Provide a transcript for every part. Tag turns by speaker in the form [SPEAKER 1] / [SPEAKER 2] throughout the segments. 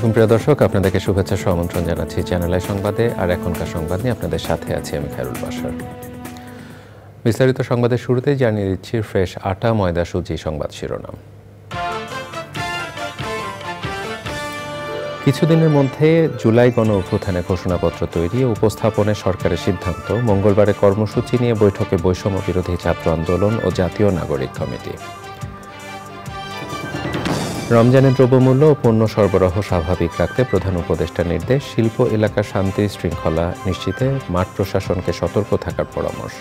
[SPEAKER 1] আলাইকুম প্রিয় দর্শক, আপনাদেরকে শুভেচ্ছা ও আমন্ত্রণ জানাচ্ছি চ্যানেল আই সংবাদে। আর এখনকার সংবাদ নিয়ে আপনাদের সাথে আছি আমি খায়রুল বাশার। বিস্তারিত সংবাদের শুরুতেই জানিয়ে দিচ্ছি ফ্রেশ আটা ময়দা সুজি সংবাদ শিরোনাম। কিছুদিনের মধ্যে জুলাই গণ অভ্যুত্থানের ঘোষণাপত্র তৈরি ও উপস্থাপনে সরকারের সিদ্ধান্ত। মঙ্গলবারে কর্মসূচি নিয়ে বৈঠকে বৈষম্য বিরোধী ছাত্র আন্দোলন ও জাতীয় নাগরিক কমিটি। রমজানের দ্রব্যমূল্য ও পণ্য সরবরাহ স্বাভাবিক রাখতে প্রধান উপদেষ্টার নির্দেশ। শিল্প এলাকার শান্তি শৃঙ্খলা নিশ্চিতে মাঠ প্রশাসনকে সতর্ক থাকার পরামর্শ।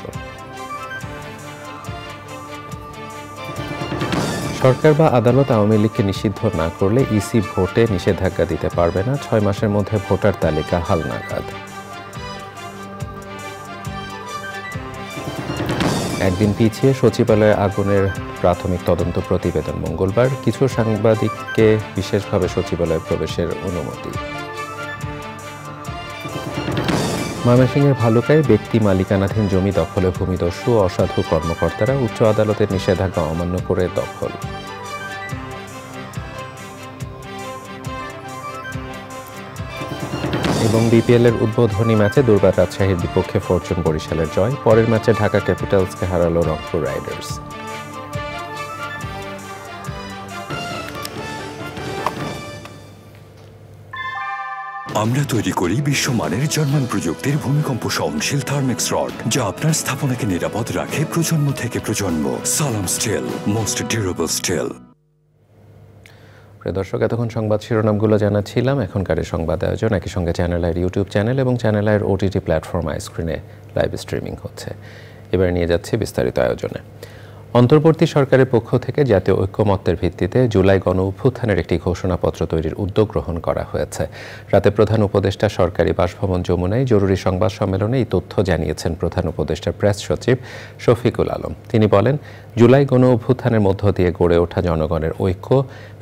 [SPEAKER 1] সরকার বা আদালত আওয়ামী লীগকে নিষিদ্ধ না করলে ইসি ভোটে নিষেধাজ্ঞা দিতে পারবে না। 6 মাসের মধ্যে ভোটার তালিকা হালনাগাদ। একদিন পিছিয়ে সচিবালয়ে আগুনের প্রাথমিক তদন্ত প্রতিবেদন মঙ্গলবার। কিছু সাংবাদিককে বিশেষভাবে সচিবালয়ে প্রবেশের অনুমতি। ময়মনসিংহের ভালুকায় ব্যক্তি মালিকানাধীন জমি দখলে ভূমিদস্যু ও অসাধু কর্মকর্তারা। উচ্চ আদালতের নিষেধাজ্ঞা অমান্য করে দখল। এবং বিপিএলের উদ্বোধনী ম্যাচে দুর্বার রাজশাহীর বিপক্ষে ফরচুন বরিশালের জয়। পরের ম্যাচে ঢাকা ক্যাপিটালসকে হারালো রংপুর রাইডার্স।
[SPEAKER 2] আমরা তৈরি করি বিশ্বমানের জার্মান প্রযুক্তির ভূমিকম্প সহনশীল থার্মেক্স রড, যা আপনার স্থাপনাকে নিরাপদ রাখে প্রজন্ম থেকে প্রজন্ম। সালাম স্টিল, মোস্ট ডিউরেবল স্টিল।
[SPEAKER 1] দর্শক, এতক্ষণ সংবাদ শিরোনামগুলো জানাচ্ছিলাম। এখনকার সংবাদ আয়োজন একই সঙ্গে চ্যানেল আইয়ের ইউটিউব চ্যানেল এবং চ্যানেল আইয়ের ওটিটি প্ল্যাটফর্ম আইস্ক্রিনে লাইভ স্ট্রিমিং হচ্ছে। এবার নিয়ে যাচ্ছি বিস্তারিত আয়োজনে। অন্তর্বর্তী সরকারের পক্ষ থেকে জাতীয় ঐক্যমত্যের ভিত্তিতে জুলাই গণ অভ্যুত্থানের একটি ঘোষণাপত্র তৈরির উদ্যোগ গ্রহণ করা হয়েছে। রাতে প্রধান উপদেষ্টা সরকারি বাসভবন যমুনায় জরুরি সংবাদ সম্মেলনে এই তথ্য জানিয়েছেন প্রধান উপদেষ্টার প্রেস সচিব শফিকুল আলম। তিনি বলেন, জুলাই গণ অভ্যুত্থানের মধ্য দিয়ে গড়ে ওঠা জনগণের ঐক্য,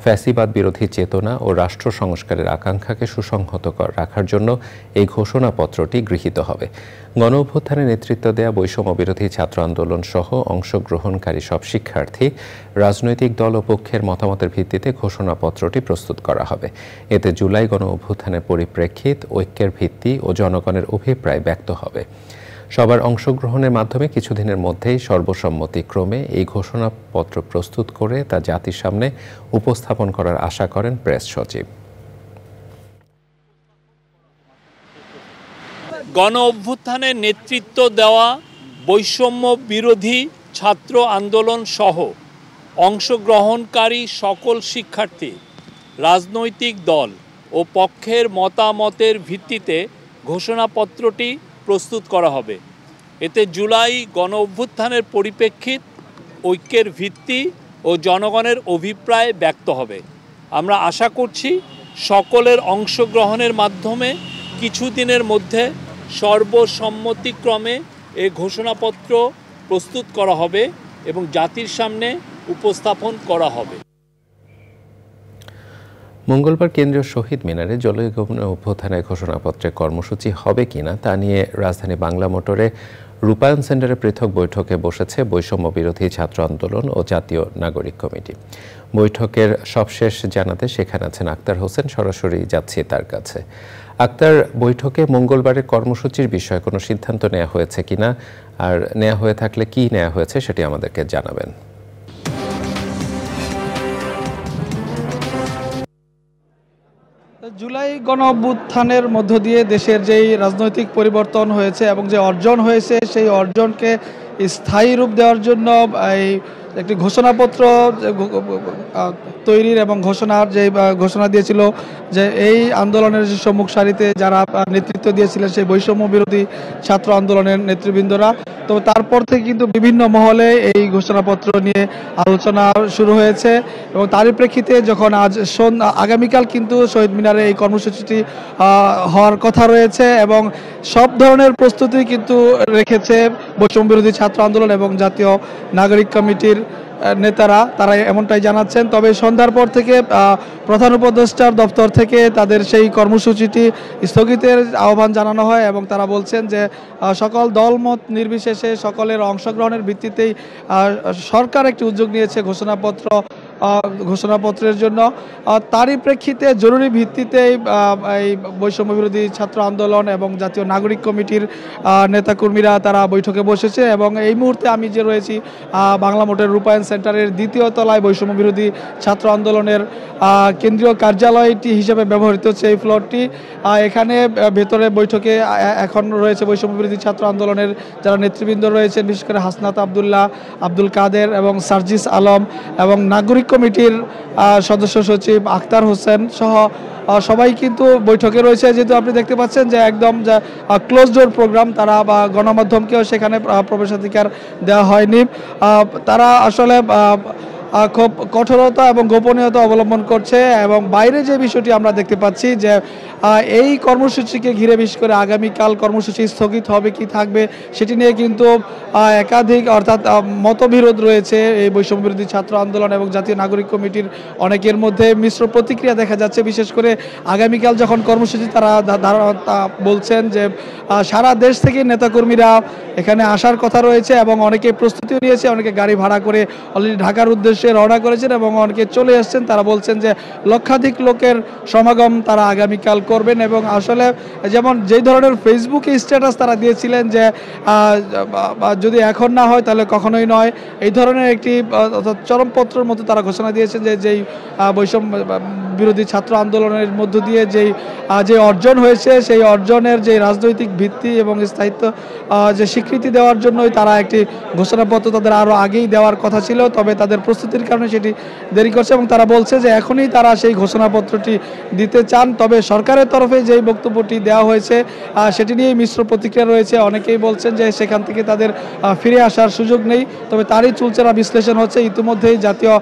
[SPEAKER 1] ফ্যাসিবাদ বিরোধী চেতনা ও রাষ্ট্র সংস্কারের আকাঙ্ক্ষাকে সুসংহত রাখার জন্য এই ঘোষণাপত্রটি গৃহীত হবে। গণ অভ্যুত্থানে নেতৃত্ব দেয়া বৈষম্য বিরোধী ছাত্র আন্দোলন সহ অংশগ্রহণকারী সব শিক্ষার্থী, রাজনৈতিক দল ও পক্ষের মতামতের ভিত্তিতে ঘোষণাপত্রটি প্রস্তুত করা হবে। এতে জুলাই গণ অভ্যুত্থানের পরিপ্রেক্ষিত, ঐক্যের ভিত্তি ও জনগণের অভিপ্রায় ব্যক্ত হবে। সবার অংশগ্রহণের মাধ্যমে কিছুদিনের মধ্যেই সর্বসম্মতিক্রমে এই ঘোষণাপত্র প্রস্তুত করে তা জাতির সামনে উপস্থাপন করার আশা করেন প্রেস সচিব।
[SPEAKER 3] গণ অভ্যুত্থানে নেতৃত্ব দেওয়া বৈষম্য বিরোধী ছাত্র আন্দোলন সহ অংশগ্রহণকারী সকল শিক্ষার্থী, রাজনৈতিক দল ও পক্ষের মতামতের ভিত্তিতে ঘোষণাপত্রটি প্রস্তুত করা হবে। এতে জুলাই গণ অভ্যুত্থানের পরিপ্রেক্ষিত, ঐক্যের ভিত্তি ও জনগণের অভিপ্রায় ব্যক্ত হবে। আমরা আশা করছি সকলের অংশগ্রহণের মাধ্যমে কিছুদিনের মধ্যে সর্বসম্মতিক্রমে এই ঘোষণাপত্র প্রস্তুত করা হবে এবং জাতির সামনে উপস্থাপন করা হবে।
[SPEAKER 1] মঙ্গলবার কেন্দ্রীয় শহীদ মিনারে জুলাই গণ অভ্যুত্থানের ঘোষণাপত্রের কর্মসূচি হবে কিনা তা নিয়ে রাজধানী বাংলা মোটরে রূপায়ণ সেন্টারে পৃথক বৈঠকে বসেছে বৈষম্য বিরোধী ছাত্র আন্দোলন ও জাতীয় নাগরিক কমিটি। বৈঠকের সবশেষ জানাতে সেখানে আছেন আক্তার হোসেন। সরাসরি যাচ্ছি তার কাছে। আক্তার, বৈঠকে মঙ্গলবারের কর্মসূচির বিষয়ে কোনো সিদ্ধান্ত নেওয়া হয়েছে কিনা, আর নেওয়া হয়ে থাকলে কি নেওয়া হয়েছে সেটি আমাদেরকে জানাবেন।
[SPEAKER 4] জুলাই গণ অভ্যুত্থানের মধ্য দিয়ে দেশের যেই রাজনৈতিক পরিবর্তন হয়েছে এবং যে অর্জন হয়েছে, সেই অর্জনকে স্থায়ী রূপ দেওয়ার জন্য এই একটি ঘোষণাপত্র তৈরির এবং ঘোষণা দিয়েছিল যে এই আন্দোলনের যে সম্মুখ সারিতে যারা নেতৃত্ব দিয়েছিলেন সেই বৈষম্য বিরোধী ছাত্র আন্দোলনের নেতৃবৃন্দরা। তো তারপর থেকে কিন্তু বিভিন্ন মহলে এই ঘোষণাপত্র নিয়ে আলোচনা শুরু হয়েছে এবং তারই প্রেক্ষিতে যখন আগামীকাল কিন্তু শহীদ মিনারে এই কর্মসূচিটি হওয়ার কথা রয়েছে এবং সব ধরনের প্রস্তুতি কিন্তু রেখেছে বৈষম্য বিরোধী ছাত্র আন্দোলন এবং জাতীয় নাগরিক কমিটির নেতারা, তারা এমনটাই জানাচ্ছেন। তবে সন্ধ্যার পর থেকে প্রধান উপদেষ্টার দপ্তর থেকে তাদের সেই কর্মসূচিটি স্থগিতের আহ্বান জানানো হয় এবং তারা বলছেন যে সকল দলমত নির্বিশেষে সকলের অংশগ্রহণের ভিত্তিতেই সরকার একটি উদ্যোগ নিয়েছে ঘোষণাপত্র ঘোষণাপত্রের জন্য। তারই প্রেক্ষিতে জরুরি ভিত্তিতে এই বৈষম্য বিরোধী ছাত্র আন্দোলন এবং জাতীয় নাগরিক কমিটির নেতাকর্মীরা তারা বৈঠকে বসেছে এবং এই মুহূর্তে আমি যে রয়েছি বাংলা মোটর রূপায়ণ সেন্টারের দ্বিতীয় তলায় বৈষম্য বিরোধী ছাত্র আন্দোলনের কেন্দ্রীয় কার্যালয়টি হিসেবে ব্যবহৃত হচ্ছে এই ফ্লোরটি। এখানে ভেতরে বৈঠকে এখন রয়েছে বৈষম্য বিরোধী ছাত্র আন্দোলনের যারা নেতৃবৃন্দ রয়েছেন, বিশেষ করে হাসনাত আবদুল্লাহ, আব্দুল কাদের এবং সার্জিস আলম এবং নাগরিক কমিটির সদস্য সচিব আখতার হোসেন সহ সবাই কিন্তু বৈঠকে রয়েছে। যেহেতু আপনি দেখতে পাচ্ছেন যে একদম ক্লোজ ডোর প্রোগ্রাম, তারা বা গণমাধ্যমকেও সেখানে প্রবেশাধিকার দেওয়া হয়নি। তারা আসলে খুব কঠোরতা এবং গোপনীয়তা অবলম্বন করছে এবং বাইরে যে বিষয়টি আমরা দেখতে পাচ্ছি যে এই কর্মসূচিকে ঘিরে বিশেষ করে আগামীকাল কর্মসূচি স্থগিত হবে কি থাকবে সেটি নিয়ে কিন্তু একাধিক অর্থাৎ মতবিরোধ রয়েছে এই বৈষম্য বিরোধী ছাত্র আন্দোলন এবং জাতীয় নাগরিক কমিটির অনেকের মধ্যে মিশ্র প্রতিক্রিয়া দেখা যাচ্ছে। বিশেষ করে আগামীকাল যখন কর্মসূচি তারা বলছেন যে সারা দেশ থেকে নেতাকর্মীরা এখানে আসার কথা রয়েছে এবং অনেকে প্রস্তুতিও নিয়েছে, অনেকে গাড়ি ভাড়া করে অলরেডি ঢাকার উদ্দেশ্যে রওনা করেছেন এবং অনেকে চলে এসেছেন। তারা বলছেন যে লক্ষাধিক লোকের সমাগম তারা আগামীকাল করবেন এবং আসলে যেমন যেই ধরনের ফেসবুকে স্ট্যাটাস তারা দিয়েছিলেন যে যদি এখন না হয় তাহলে কখনোই নয়, এই ধরনের একটি চরমপত্রের মতো তারা ঘোষণা দিয়েছেন যে যেই বৈষম্য বিরোধী ছাত্র আন্দোলনের মধ্য দিয়ে যে অর্জন হয়েছে সেই অর্জনের যে রাজনৈতিক ভিত্তি এবং স্থায়িত্ব যে স্বীকৃতি দেওয়ার জন্যই তারা একটি ঘোষণাপত্র তাদের আরও আগেই দেওয়ার কথা ছিল, তবে তাদের প্রস্তুতির কারণে সেটি দেরি করছে এবং তারা বলছে যে এখনই তারা সেই ঘোষণাপত্রটি দিতে চান। তবে সরকারের তরফে যেই বক্তব্যটি দেওয়া হয়েছে সেটি নিয়েই মিশ্র প্রতিক্রিয়া রয়েছে। অনেকেই বলছেন যে সেখান থেকে তাদের ফিরে আসার সুযোগ নেই, তবে তারই চুলচেরা বিশ্লেষণ হচ্ছে। ইতিমধ্যেই জাতীয়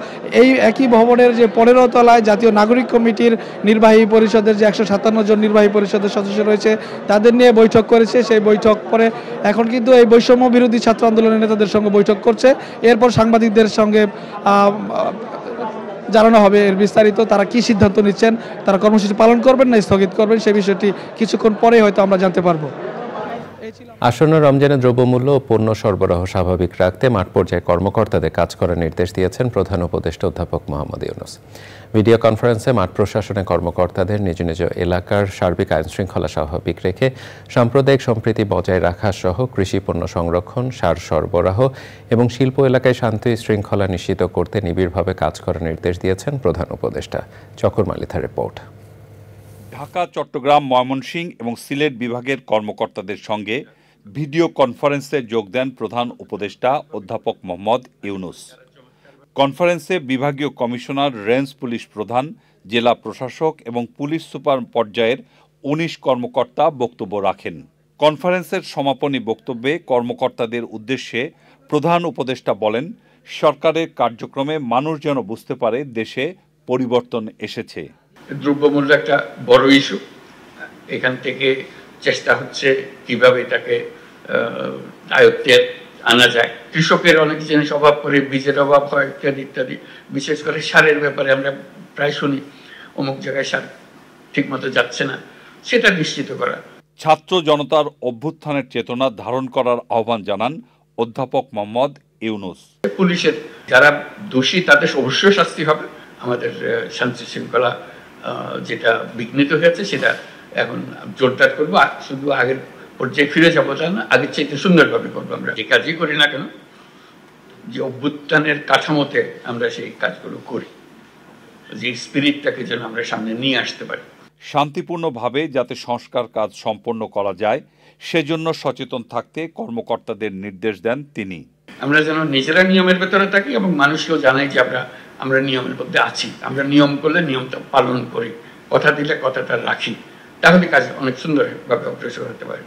[SPEAKER 4] এই একই ভবনের যে 15 তলায় জাতীয় নাগরিক কমিটির নির্বাহী পরিষদের যে 157 জন নির্বাহী পরিষদের সদস্য রয়েছে তাদের নিয়ে বৈঠক করেছে। সেই বৈঠক পরে এখন কিন্তু এই বৈষম্য বিরোধী ছাত্র আন্দোলনের নেতাদের সঙ্গে বৈঠক করছে। এরপর সাংবাদিকদের সঙ্গে জানানো হবে এর বিস্তারিত, তারা কি সিদ্ধান্ত নিচ্ছেন, তারা কর্মসূচি পালন করবেন না স্থগিত করবেন সেই বিষয়টি কিছুক্ষণ পরে হয়তো আমরা জানতে পারবো।
[SPEAKER 1] আসন্ন রমজানের দ্রব্যমূল্য ও পণ্য সরবরাহ স্বাভাবিক রাখতে মাঠ পর্যায়ে কর্মকর্তাদের কাজ করার নির্দেশ দিয়েছেন প্রধান উপদেষ্টা অধ্যাপক মোহাম্মদ ইউনূস। ভিডিও কনফারেন্সে মাঠ প্রশাসনের কর্মকর্তাদের নিজ নিজ এলাকার সার্বিক আইনশৃঙ্খলা স্বাভাবিক রেখে সাম্প্রদায়িক সম্প্রীতি বজায় রাখা সহ কৃষি পণ্য সংরক্ষণ, সার সরবরাহ এবং শিল্প এলাকায় শান্তি শৃঙ্খলা নিশ্চিত করতে নিবিড়ভাবে কাজ করার নির্দেশ দিয়েছেন প্রধান উপদেষ্টা। চকর মালিথার রিপোর্ট।
[SPEAKER 5] ঢাকা, চট্টগ্রাম, ময়মনসিংহ এবং সিলেট বিভাগের কর্মকর্তাদের সঙ্গে ভিডিও কনফারেন্সে যোগ দেন প্রধান উপদেষ্টা অধ্যাপক মোহাম্মদ ইউনূস। কনফারেন্সে বিভাগীয় কমিশনার, রেঞ্জ পুলিশ প্রধান, জেলা প্রশাসক এবং পুলিশ সুপার পর্যায়ের 19 কর্মকর্তা বক্তব্য রাখেন। কনফারেন্সের সমাপনী বক্তব্যে কর্মকর্তাদের উদ্দেশ্যে প্রধান উপদেষ্টা বলেন, সরকারের কার্যক্রমে মানুষ যেন বুঝতে পারে দেশে পরিবর্তন এসেছে।
[SPEAKER 6] দ্রব্যমূল্য একটা বড় ইস্যু, এখান থেকে চেষ্টা হচ্ছে কিভাবে এটাকে আয়ত্তে আনা যায়। কৃষকের অনেক জিনিস অভাব করে, বীজের অভাব হয় ইত্যাদি ইত্যাদি। বিশেষ করে সারের ব্যাপারে আমরা প্রায় শুনি অমুক জায়গায় সার ঠিক মতো যাচ্ছে না, সেটা নিশ্চিত করা।
[SPEAKER 5] ছাত্র জনতার অভ্যুত্থানের চেতনা ধারণ করার আহ্বান জানান অধ্যাপক মোহাম্মদ ইউনূস।
[SPEAKER 6] পুলিশের যারা দোষী তাদের অবশ্যই শাস্তি হবে। আমাদের শান্তি শৃঙ্খলা যেটা বিঘ্নিত হয়েছে সেটা এখন জোরদার করবো। শুধু আগের পর্যায়ে ফিরে যাবো তা না, আগের চাইতে সুন্দরভাবে করবো। আমরা যে কাজই করি না কেন, যে অভ্যুত্থানের কাঠামোতে আমরা সেই কাজগুলো করি, যে স্পিরিটটাকে যেন আমরা সামনে নিয়ে আসতে পারি।
[SPEAKER 5] শান্তিপূর্ণভাবে যাতে সংস্কার কাজ সম্পন্ন করা যায় সেজন্য সচেতন থাকতে কর্মকর্তাদের নির্দেশ দেন তিনি।
[SPEAKER 6] আমরা যেন নিজেরা নিয়মের ভেতরে থাকি এবং মানুষকেও জানাই যে আমরা নিয়মের মধ্যে আছি। আমরা নিয়ম করলে নিয়মটা পালন করি, কথা দিলে কথাটা রাখি, তাহলে কাজ অনেক সুন্দরভাবে অগ্রসর হতে পারে।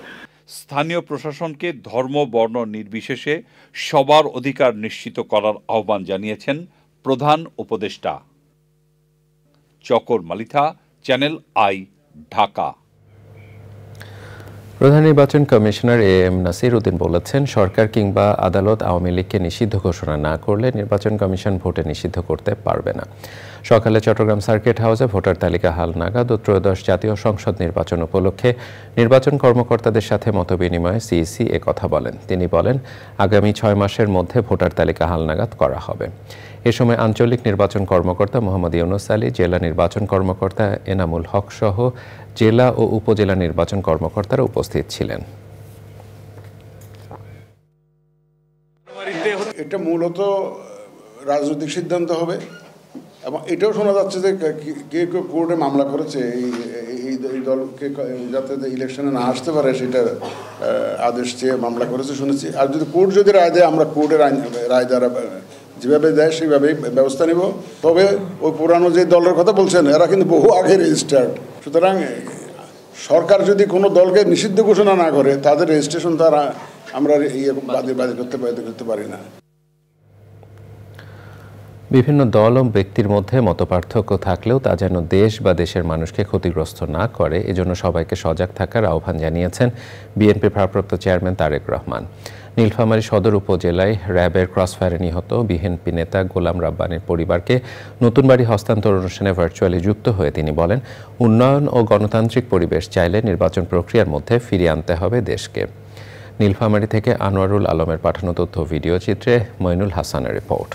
[SPEAKER 5] স্থানীয় প্রশাসনকে ধর্ম, বর্ণ নির্বিশেষে সবার অধিকার নিশ্চিত করার আহ্বান জানিয়েছেন প্রধান উপদেষ্টা। চকর মালিথা, চ্যানেল আই, ঢাকা।
[SPEAKER 1] প্রধান নির্বাচন কমিশনার AM নাসির উদ্দিন বলেছেন, সরকার কিংবা আদালত আওয়ামী লীগকে নিষিদ্ধ ঘোষণা না করলে নির্বাচন কমিশন ভোটে নিষিদ্ধ করতে পারবে না। সকালে চট্টগ্রাম সার্কিট হাউসে ভোটার তালিকা হালনাগাদ ও ত্রয়োদশ জাতীয় সংসদ নির্বাচন উপলক্ষে নির্বাচন কর্মকর্তাদের সাথে মতবিনিময়ে সিইসি কথা বলেন। তিনি বলেন, আগামী 6 মাসের মধ্যে ভোটার তালিকা হালনাগাদ করা হবে। এ সময় আঞ্চলিক নির্বাচন কর্মকর্তা মোহাম্মদ ইউনুস আলী, জেলা নির্বাচন কর্মকর্তা এনামুল হক সহ জেলা ও উপজেলা নির্বাচন কর্মকর্তারা উপস্থিত ছিলেন।
[SPEAKER 7] এটা মূলত রাজনৈতিক সিদ্ধান্ত হবে এবং এটাও শোনা যাচ্ছে যে কে কোর্টে মামলা করেছে এই দলকে যাতে ইলেকশনে না আসতে পারে সেটা আদেশ চেয়ে মামলা করেছে শুনেছি। আর যদি কোর্ট যদি রায় দেয়, আমরা কোর্টের রায় দ্বারা যেভাবে দেয় সেইভাবেই ব্যবস্থা নেব। তবে ওই পুরানো যে দলের কথা বলছেন, এরা কিন্তু বহু আগে রেজিস্টার্ড। সুতরাং সরকার যদি কোনো দলকে নিষিদ্ধ ঘোষণা না করে, তাদের রেজিস্ট্রেশন তারা আমরা বাতিল করতে পারি না।
[SPEAKER 1] বিভিন্ন দল ও ব্যক্তির মধ্যে মতপার্থক্য থাকলেও তা যেন দেশ বা দেশের মানুষকে ক্ষতিগ্রস্ত না করে, এজন্য সবাইকে সজাগ থাকার আহ্বান জানিয়েছেন বিএনপির ভারপ্রাপ্ত চেয়ারম্যান তারেক রহমান। নীলফামারী সদর উপজেলায় র্যাবের ক্রসফায়ারে নিহত বিএনপি নেতা গোলাম রাব্বানীর পরিবারকে নতুন বাড়ি হস্তান্তর অনুষ্ঠানে ভার্চুয়ালি যুক্ত হয়ে তিনি বলেন, উন্নয়ন ও গণতান্ত্রিক পরিবেশ চাইলে নির্বাচন প্রক্রিয়ার মধ্যে ফিরিয়ে আনতে হবে দেশকে। নীলফামারী থেকে আনোয়ারুল আলমের পাঠানো তথ্য ভিডিও চিত্রে মইনুল হাসানের রিপোর্ট।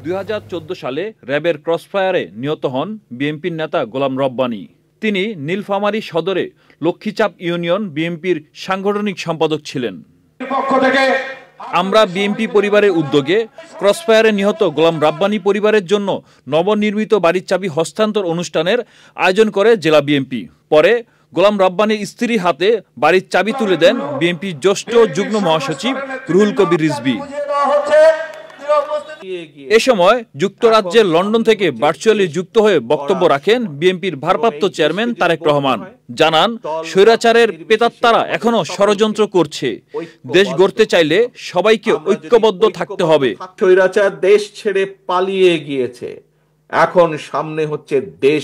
[SPEAKER 8] 2014 সালে র্যাবের ক্রসফায়ারে নিহত হন বিএনপির নেতা গোলাম রব্বানী। তিনি নীলফামারী সদরে লক্ষ্মীচাপ ইউনিয়ন বিএনপির সাংগঠনিক সম্পাদক ছিলেন। আমরা বিএনপি পরিবারের উদ্যোগে ক্রসফায়ারে নিহত গোলাম রাব্বানী পরিবারের জন্য নবনির্মিত বাড়ির চাবি হস্তান্তর অনুষ্ঠানের আয়োজন করে জেলা বিএনপি। পরে গোলাম রাব্বানীর স্ত্রীর হাতে বাড়ির চাবি তুলে দেন বিএনপির জ্যেষ্ঠ যুগ্ম মহাসচিব রুহুল কবির রিজভী। এ সময় যুক্তরাজ্যের লন্ডন থেকে ভার্চুয়ালি যুক্ত হয়ে বক্তব্য রাখেন বিএনপির ভারপ্রাপ্ত চেয়ারম্যান তারেক রহমান। জানান, স্বৈরাচারের প্রেতাত্মারা এখনো ষড়যন্ত্র করছে। দেশ গড়তে চাইলে সবাইকে ঐক্যবদ্ধ থাকতে হবে।
[SPEAKER 9] স্বৈরাচার দেশ ছেড়ে পালিয়ে গিয়েছে, এখন সামনে হচ্ছে দেশ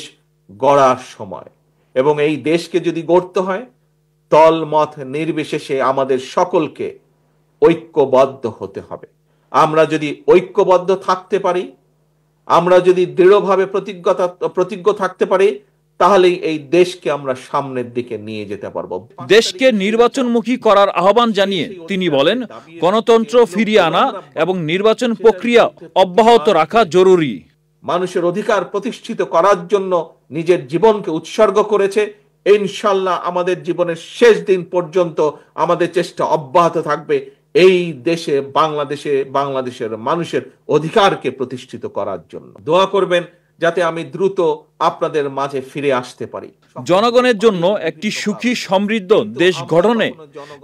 [SPEAKER 9] গড়ার সময় এবং এই দেশকে যদি গড়তে হয়, দল মত নির্বিশেষে আমাদের সকলকে ঐক্যবদ্ধ হতে হবে। আমরা যদি ঐক্যবদ্ধ থাকতে পারি, আমরা যদি দৃঢ়ভাবে প্রতিজ্ঞ থাকতে পারি, তাহলেই এই দেশকে আমরা সামনের দিকে নিয়ে যেতে পারবো।
[SPEAKER 8] দেশকে নির্বাচনমুখী করার আহ্বান জানিয়ে তিনি বলেন, গণতন্ত্র ফিরিয়ে আনা এবং নির্বাচন প্রক্রিয়া অব্যাহত রাখা জরুরি।
[SPEAKER 9] মানুষের অধিকার প্রতিষ্ঠিত করার জন্য নিজের জীবনকে উৎসর্গ করেছে। ইনশাআল্লাহ আমাদের জীবনের শেষ দিন পর্যন্ত আমাদের চেষ্টা অব্যাহত থাকবে এই দেশে বাংলাদেশের মানুষের অধিকারকে প্রতিষ্ঠিত করার জন্য। দোয়া করবেন যাতে আমি দ্রুত আপনাদের মাঝে ফিরে আসতে পারি।
[SPEAKER 8] জনগণের জন্য একটি সুখী সমৃদ্ধ দেশ গঠনে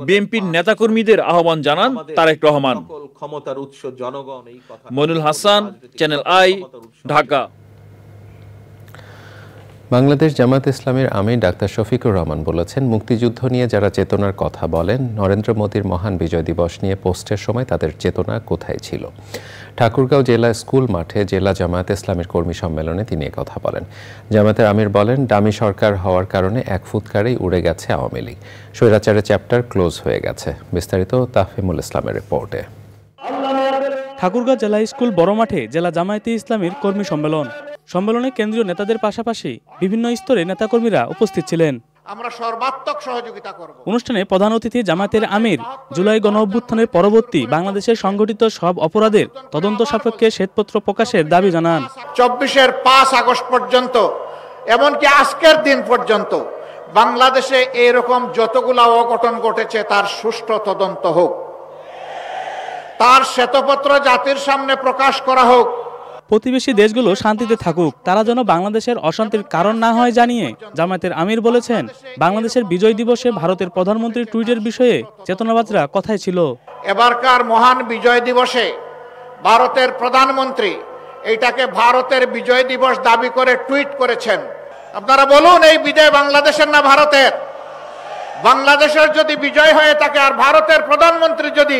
[SPEAKER 8] বিএনপির নেতাকর্মীদের আহ্বান জানান তারেক রহমান।
[SPEAKER 9] ক্ষমতার উৎস জনগণ। এই কথা
[SPEAKER 8] মইনুল হাসান, চ্যানেল আই, ঢাকা।
[SPEAKER 1] বাংলাদেশ জামায়াত ইসলামীর আমির ডাক্তার শফিকুর রহমান বলেছেন, মুক্তিযুদ্ধ নিয়ে যারা চেতনার কথা বলেন, নরেন্দ্র মোদীর মহান বিজয় দিবস নিয়ে পোস্টের সময় তাদের চেতনা কোথায় ছিল। ঠাকুরগাঁও জেলা স্কুল মাঠে জেলা জামায়াত ইসলামীর কর্মী সম্মেলনে তিনি কথা বলেন। জামায়াতের আমির বলেন, ডামি সরকার হওয়ার কারণে এক ফুৎকারেই উড়ে গেছে আওয়ামী লীগ, স্বৈরাচারের চ্যাপ্টার ক্লোজ হয়ে গেছে। বিস্তারিত তাফহিমুল ইসলামের রিপোর্টে।
[SPEAKER 10] ঠাকুরগাঁও জেলা স্কুল বড় মাঠে জেলা জামায়াতে ইসলামীর কর্মী সম্মেলনে কেন্দ্রীয় নেতাদের পাশাপাশি বিভিন্ন স্তরে নেতাকর্মীরা উপস্থিত ছিলেন।
[SPEAKER 11] আমরা সর্বাত্মক সহযোগিতা করব।
[SPEAKER 10] অনুষ্ঠানে প্রধান অতিথি জামায়াতের আমির জুলাই গণঅভ্যুত্থানের পরবর্তী বাংলাদেশের সংঘটিত সব অপরাধের তদন্ত সাপেক্ষে শ্বেতপত্র প্রকাশের দাবি জানান।
[SPEAKER 11] 24-এর 5 আগস্ট পর্যন্ত, এমনকি আজকের দিন পর্যন্ত বাংলাদেশে এরকম যতগুলা অঘটন ঘটেছে তার সুষ্ঠু তদন্ত হোক, তার শ্বেতপত্র জাতির সামনে প্রকাশ করা হোক।
[SPEAKER 10] প্রতিবেশী দেশগুলো শান্তিতে থাকুক, তারা যেন বাংলাদেশের অশান্তির কারণ না হয় জানিয়ে জামায়াতের আমির বলেছেন, বাংলাদেশের বিজয় দিবসে ভারতের প্রধানমন্ত্রীর টুইটের বিষয়ে চেতনাবাদরা কথাই ছিল।
[SPEAKER 11] এবারকার মহান বিজয় দিবসে ভারতের প্রধানমন্ত্রী এইটাকে ভারতের বিজয় দিবস দাবি করে টুইট করেছেন। আপনারা বলুন, এই বিজয় বাংলাদেশের না ভারতের? বাংলাদেশের যদি বিজয় হয়ে থাকে আর ভারতের প্রধানমন্ত্রী যদি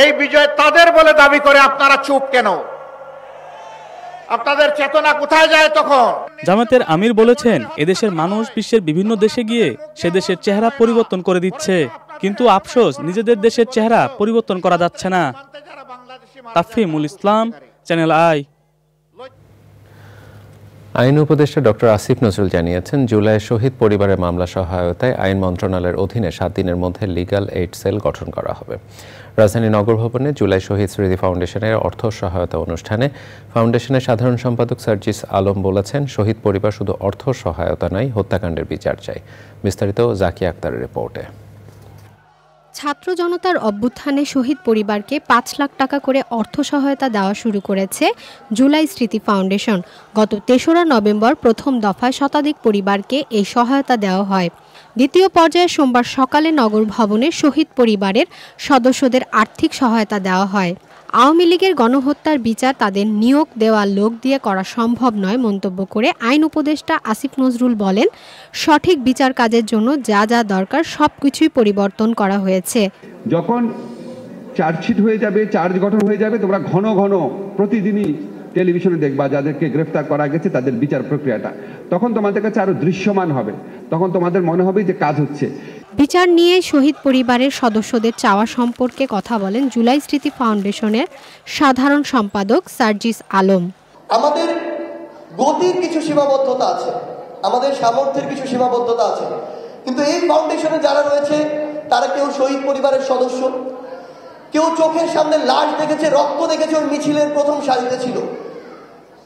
[SPEAKER 11] এই বিজয় তাদের বলে দাবি করে, আপনারা চুপ কেন? আপনাদের চেতনা কোথায় যায় তখন?
[SPEAKER 10] জামায়াতের আমির বলেছেন, এদেশের মানুষ বিশ্বের বিভিন্ন দেশে গিয়ে সে দেশের চেহারা পরিবর্তন করে দিচ্ছে, কিন্তু আফসোস নিজেদের দেশের চেহারা পরিবর্তন করা যাচ্ছে না। তাফহিমুল ইসলাম, চ্যানেল আই।
[SPEAKER 1] আইন উপদেষ্টা ডক্টর আসিফ নজরুল জানিয়েছেন, জুলাই শহীদ পরিবারের মামলা সহায়তায় আইন মন্ত্রণালয়ের অধীনে 7 দিনের মধ্যে লিগ্যাল এইড সেল গঠন করা হবে। রাজধানী নগর ভবনে জুলাই শহীদ স্মৃতি ফাউন্ডেশনের অর্থ সহায়তা অনুষ্ঠানে ফাউন্ডেশনের সাধারণ সম্পাদক সার্জিস আলম বলেছেন, শহীদ পরিবার শুধু অর্থ সহায়তা নয়, হত্যাকাণ্ডের বিচার চায়। বিস্তারিত জাকিয়া আক্তারের রিপোর্টে।
[SPEAKER 12] ছাত্র জনতার অভ্যুত্থানে শহীদ পরিবারকে 5 লাখ টাকা করে অর্থ সহায়তা দেওয়া শুরু করেছে জুলাই স্মৃতি ফাউন্ডেশন। গত 3রা নভেম্বর প্রথম দফায় শতাধিক পরিবারকে এই সহায়তা দেওয়া হয়। দ্বিতীয় পর্যায়ে সোমবার সকালে নগর ভবনে শহীদ পরিবারের সদস্যদের আর্থিক সহায়তা দেওয়া হয়। আওয়ামী লীগের গণহত্যার বিচার তাদের নিয়োগ দেওয়া লোক দিয়ে করা সম্ভব নয় মন্তব্য করে আইন উপদেষ্টা আসিফ নজরুল বলেন, সঠিক বিচার কাজের জন্য যা যা দরকার সবকিছুই পরিবর্তন করা হয়েছে।
[SPEAKER 13] যখন চার্জশিট হয়ে যাবে, চার্জ গঠন হয়ে যাবে, তোমরা ঘন ঘন প্রতিদিনই টেলিভিশনে দেখবা যাদেরকে গ্রেফতার করা গেছে তাদের বিচার প্রক্রিয়াটা, তখন তোমাদের কাছে আরো দৃশ্যমান হবে, তখন তোমাদের মনে হবে যে কাজ হচ্ছে।
[SPEAKER 12] বিচার নিয়ে শহীদ পরিবারের সদস্যদের চাওয়া সম্পর্কে কথা বলেন জুলাই স্মৃতি ফাউন্ডেশনের সাধারণ সম্পাদক সার্জিস আলম।
[SPEAKER 14] আমাদের গতির কিছু সীমাবদ্ধতা আছে, আমাদের সামর্থ্যের কিছু সীমাবদ্ধতা আছে, কিন্তু এই ফাউন্ডেশনে যারা রয়েছে তারা কেউ শহীদ পরিবারের সদস্য, কেউ চোখের সামনে লাশ দেখেছে, রক্ত দেখেছে, ওই মিছিলের প্রথম সারিতে ছিল।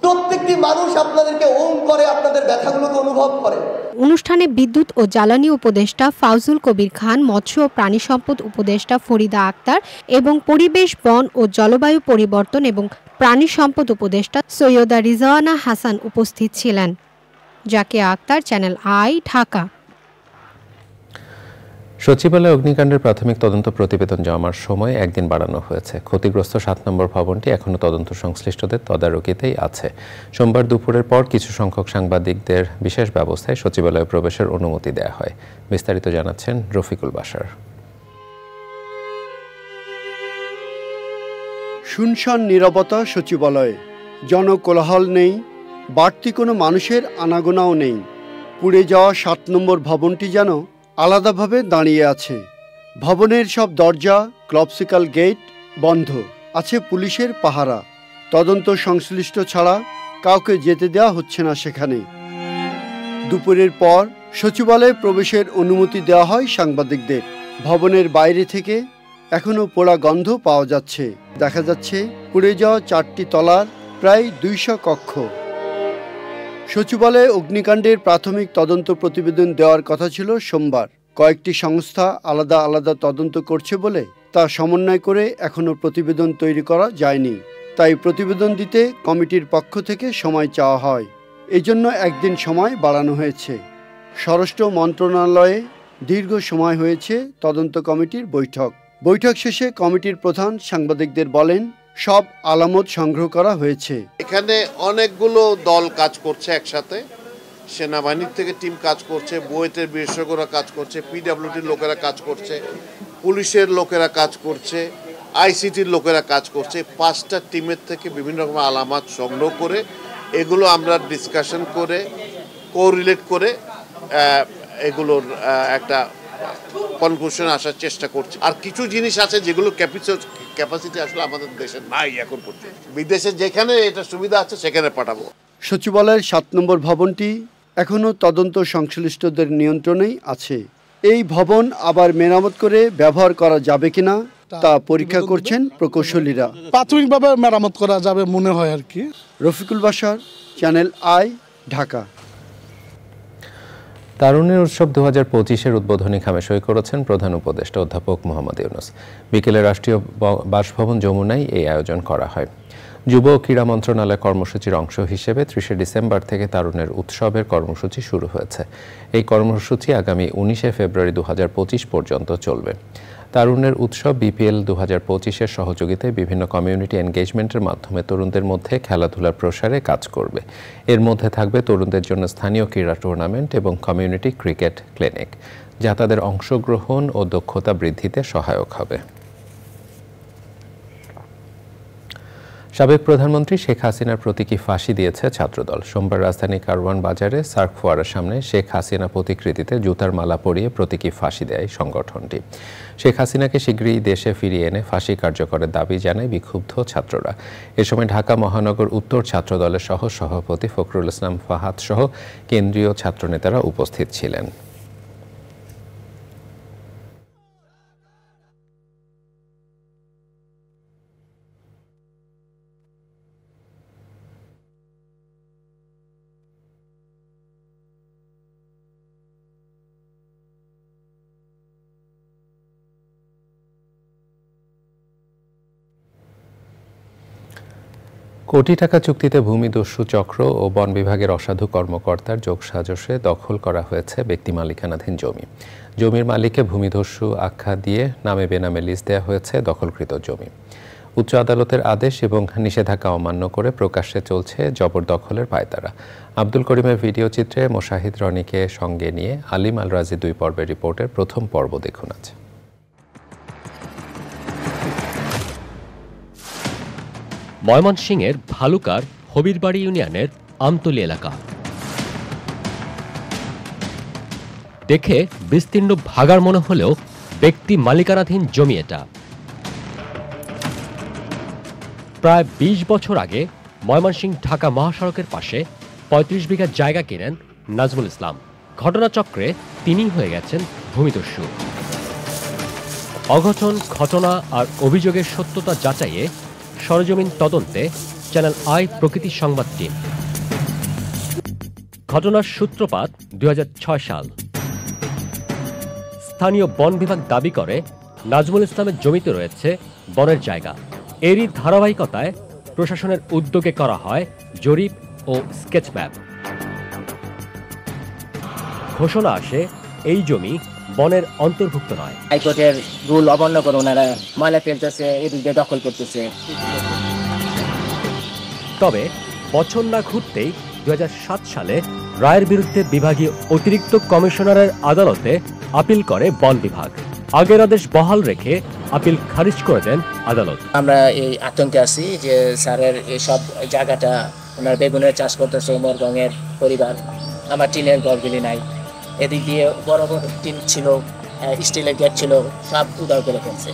[SPEAKER 14] প্রত্যেকটি মানুষ আপনাদেরকে ওম করে, আপনাদের ব্যথাগুলোকে অনুভব করে।
[SPEAKER 12] অনুষ্ঠানে বিদ্যুৎ ও জ্বালানি উপদেষ্টা ফাউজুল কবির খান, মৎস্য ও প্রাণী সম্পদ উপদেষ্টা ফরিদা আক্তার এবং পরিবেশ, বন ও জলবায়ু পরিবর্তন এবং প্রাণী সম্পদ উপদেষ্টা সৈয়দা রিজওয়ানা হাসান উপস্থিত ছিলেন। Zakia Akter, channel I, Dhaka.
[SPEAKER 1] সচিবালয়ে অগ্নিকাণ্ডের প্রাথমিক তদন্ত প্রতিবেদন জমার সময় একদিন বাড়ানো হয়েছে। ক্ষতিগ্রস্ত 7 নম্বর ভবনটি এখনও তদন্ত সংশ্লিষ্টদের তদারকিতেই আছে। সোমবার দুপুরের পর কিছু সংখ্যক সাংবাদিকদের বিশেষ ব্যবস্থায় সচিবালয়ে প্রবেশের অনুমতি দেওয়া হয়। বিস্তারিত জানাচ্ছেন রফিকুল বাশার।
[SPEAKER 15] শুনশান নীরবতা সচিবালয়ে, জনকোলাহল নেই, বাড়তি কোনো মানুষের আনাগোনাও নেই। পুড়ে যাওয়া 7 নম্বর ভবনটি যেন আলাদাভাবে দাঁড়িয়ে আছে। ভবনের সব দরজা, ক্লপসিক্যাল গেট বন্ধ, আছে পুলিশের পাহারা। তদন্ত সংশ্লিষ্ট ছাড়া কাউকে যেতে দেওয়া হচ্ছে না সেখানে। দুপুরের পর সচিবালয়ে প্রবেশের অনুমতি দেওয়া হয় সাংবাদিকদের। ভবনের বাইরে থেকে এখনও পোড়া গন্ধ পাওয়া যাচ্ছে। দেখা যাচ্ছে পুড়ে যাওয়া 4টি তলার প্রায় 200 কক্ষ। সচিবালয়ে অগ্নিকাণ্ডের প্রাথমিক তদন্ত প্রতিবেদন দেওয়ার কথা ছিল সোমবার। কয়েকটি সংস্থা আলাদা আলাদা তদন্ত করছে বলে তা সমন্বয় করে এখনও প্রতিবেদন তৈরি করা যায়নি। তাই প্রতিবেদন দিতে কমিটির পক্ষ থেকে সময় চাওয়া হয়। এজন্য একদিন সময় বাড়ানো হয়েছে। স্বরাষ্ট্র মন্ত্রণালয়ে দীর্ঘ সময় হয়েছে তদন্ত কমিটির বৈঠক। বৈঠক শেষে কমিটির প্রধান সাংবাদিকদের বলেন, সব আলামত সংগ্রহ করা হয়েছে।
[SPEAKER 16] এখানে অনেকগুলো দল কাজ করছে একসাথে। সেনাবাহিনীর থেকে টিম কাজ করছে, বুয়েটের বিশেষজ্ঞরা কাজ করছে, পিডব্লিউডির লোকেরা কাজ করছে, পুলিশের লোকেরা কাজ করছে, আইসিটির লোকেরা কাজ করছে। 5টা টিমের থেকে বিভিন্ন রকম আলামত সংগ্রহ করে এগুলো আমরা ডিসকাশন করে কোরিলেট করে এগুলোর একটা কনক্লুশন আসার চেষ্টা করছে। আর কিছু জিনিস আছে যেগুলো ক্যাপাসিটি আসলে আমাদের দেশে নাই এখন পর্যন্ত। বিদেশে যেখানে এটা সুবিধা আছে সেখানে পাঠাবো।
[SPEAKER 15] সচিবালয়ের 7 নম্বর ভবনটি এখনও তদন্ত সংশ্লিষ্টদের নিয়ন্ত্রণেই আছে। এই ভবন আবার মেরামত করে ব্যবহার করা যাবে কিনা তা পরীক্ষা করছেন প্রকৌশলীরা।
[SPEAKER 17] প্রাথমিকভাবে মেরামত করা যাবে মনে হয় আর কি।
[SPEAKER 15] Rafiqul Bashar, channel I, Dhaka.
[SPEAKER 1] তারুণ্যের উৎসব 2025-এর উদ্বোধনী খামে সই করেছেন প্রধান উপদেষ্টা অধ্যাপক মোহাম্মদ ইউনূস। বিকেলে রাষ্ট্রীয় বাসভবন যমুনায় এই আয়োজন করা হয়। যুব ও ক্রীড়া মন্ত্রণালয় কর্মসূচির অংশ হিসেবে 30শে ডিসেম্বর থেকে তারুণ্যের উৎসবের কর্মসূচি শুরু হয়েছে। এই কর্মসূচি আগামী 19শে ফেব্রুয়ারি 2025 পর্যন্ত চলবে। তারুণ্যের উৎসব বিপিএল 2025-এর সহযোগিতায় বিভিন্ন কমিউনিটি এনগেজমেন্টের মাধ্যমে তরুণদের মধ্যে খেলাধুলার প্রসারে কাজ করবে। এর মধ্যে থাকবে তরুণদের জন্য স্থানীয় ক্রীড়া টুর্নামেন্ট এবং কমিউনিটি ক্রিকেট ক্লিনিক, যা তাদের অংশগ্রহণ ও দক্ষতা বৃদ্ধিতে সহায়ক হবে। সাবেক প্রধানমন্ত্রী শেখ হাসিনার প্রতীকী ফাঁসি দিয়েছে ছাত্রদল। সোমবার রাজধানী কারওয়ান বাজারে সার্ক ফোয়ারার সামনে শেখ হাসিনা প্রতিকৃতিতে জুতার মালা পরিয়ে প্রতীকী ফাঁসি দেয় সংগঠনটি। শেখ হাসিনাকে শীঘ্রই দেশে ফিরিয়ে এনে ফাঁসি কার্যকরের দাবি জানায় বিক্ষুব্ধ ছাত্ররা। এ সময় ঢাকা মহানগর উত্তর ছাত্রদলের সভাপতি ফখরুল ইসলাম ফাহাদ সহ কেন্দ্রীয় ছাত্রনেতারা উপস্থিত ছিলেন। কোটি টাকা চুক্তিতে ভূমিদস্যু চক্র ও বন বিভাগের অসাধু কর্মকর্তার যোগসাজশে দখল করা হয়েছে ব্যক্তি মালিকানাধীন জমি। জমির মালিককে ভূমিদস্যু আখ্যা দিয়ে নামে বেনামে লিজ দেওয়া হয়েছে দখলকৃত জমি। উচ্চ আদালতের আদেশ এবং নিষেধাজ্ঞা অমান্য করে প্রকাশ্যে চলছে জবরদখলের পায়তারা। আব্দুল করিমের ভিডিও চিত্রে মোশাহিদ রনিকে সঙ্গে নিয়ে আলিম আল রাজি 2 পর্বের রিপোর্টের প্রথম পর্ব দেখুন আজ।
[SPEAKER 18] ময়মনসিংহের ভালুকার হবিরবাড়ি ইউনিয়নের আমতলী এলাকা। দেখে বিস্তীর্ণ ভাগার মনে হলেও ব্যক্তি মালিকানাধীন জমি এটা। প্রায় 20 বছর আগে ময়মনসিংহ ঢাকা মহাসড়কের পাশে 35 বিঘা জায়গা কিনেন নাজমুল ইসলাম। ঘটনাচক্রে তিনি হয়ে গেছেন ভূমিদস্যু। অঘটন ঘটনা আর অভিযোগের সত্যতা যাচাইয়ে সরেজমিন তদন্তে চ্যানেল আই প্রকৃতি সংবাদ টিম। ঘটনার সূত্রপাত 2006 সাল। স্থানীয় বন বিভাগ দাবি করে নাজমুল ইসলামের জমিতে রয়েছে বনের জায়গা। এরই ধারাবাহিকতায় প্রশাসনের উদ্যোগে করা হয় জরিপ ও স্কেচ ম্যাপ। ঘোষণা আসে এই জমি বনের অন্তর্ভুক্ত নয়।
[SPEAKER 19] হাইকোর্টের রুল অমান্য করে ওনারা ময়লা ফেলতেছে, এদিকে দখল করতেছে।
[SPEAKER 18] তবে বছর না ঘুরতেই 2007 সালে রায়ের বিরুদ্ধে বিভাগীয় অতিরিক্ত কমিশনারের আদালতে আপিল করে বন বিভাগ। আগের আদেশ বহাল রেখে আপিল খারিজ করে দেন আদালত।
[SPEAKER 19] আমরা এই আতঙ্কে আছি যে স্যারের এইসব জায়গাটা ওনার বেগুনের চাষ করতেছে মোরগঙের পরিবার, আমার টিনের ঘরগুলি নাই, এদিক দিয়ে বড় বড় টিন ছিল, স্টিলের গেট ছিল, সব উদাও করে ফেলছে।